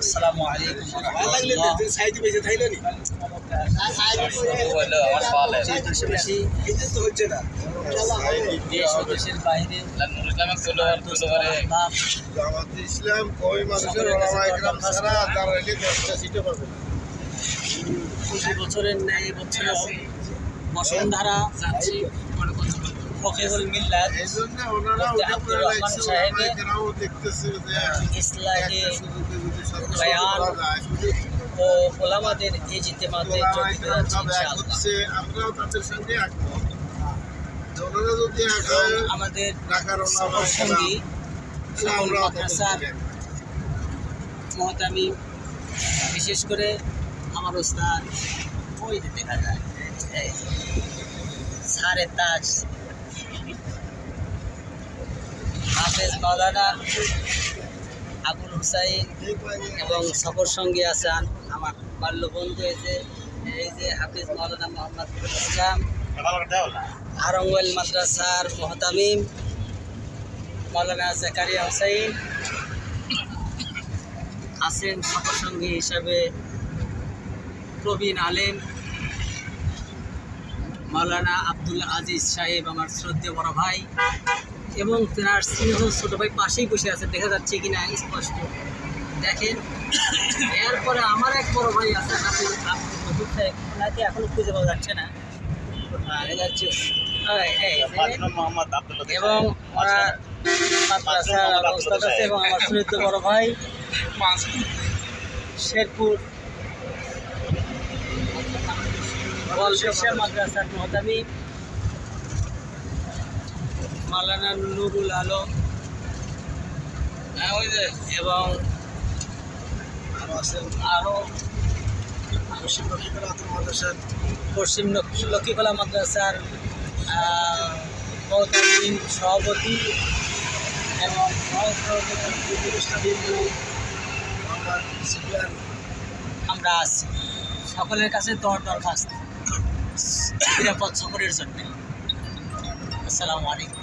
আসসালামু আলাইকুম দেশবাসী দেশ ও দেশের বাইরে ইসলাম ওই মানুষের ওলামা ইকরাম ছাড়া তারা এটি 10টা সিটে পাবে না। প্রতি বছরের ন্যায় বছরেও বসুন্ধরা ফকিহুল মিল্লাত এই জন্য ওনারা মুফতি আব্দুর রহমান সাহেবের দেখতেছে যে ইসলাহি সুযোগে যদি সর্বোচ্চ বয়ান করা যায়, ও ওলামাদের ইজতিমাতে যোগ দেওয়া হচ্ছে ইনশাআল্লাহ। হচ্ছে আমরাও তাদের সঙ্গে একমত। ওনারা যদি এবং আমাদের সফর সঙ্গী সকল মাদ্রাসার মহতামি, বিশেষ করে আমার ওস্তাদ ওই যে দেখা যায় সারে তাজ হাফেজ মাওলানা আবুল হুসাইন এবং সফর সঙ্গী আছেন আমার বাল্যবন্ধু এই যে হাফেজ মাওলানা মোহাম্মদ ইসলাম, আরঙ্গল মাদ্রাসার মহতামিম মাওলানা জাকারিয়া হুসাইন আছেন সফর সঙ্গী হিসাবে প্রবীণ আলেম মাওলানা আব্দুল আজিজ সাহেব, আমার শ্রদ্ধেয় বড় ভাই, এবং তেনার স্নেহ ছোটো ভাই পাশেই বসে আছে, দেখা যাচ্ছে কিনা স্পষ্ট দেখেন। এরপরে আমার এক বড় ভাই আছে ওনাকে এখনো খুঁজে পাওয়া যাচ্ছে না, এবং ওনার মাদ্রাসার ওস্তাদ আছে এবং আমার শ্রদ্ধেয় বড় ভাই শেরপুর মাদ্রাসার মহতামি মাওলানা নুরুল আলম এবং আরও পশ্চিম লক্ষ্মীকলা মাদ্রাসার মহতামি সভাপতি এবং আমরা আছি। সকলের কাছে দরখাস্ত নিরাপদ সফরের জন্য। আসসালামু আলাইকুম।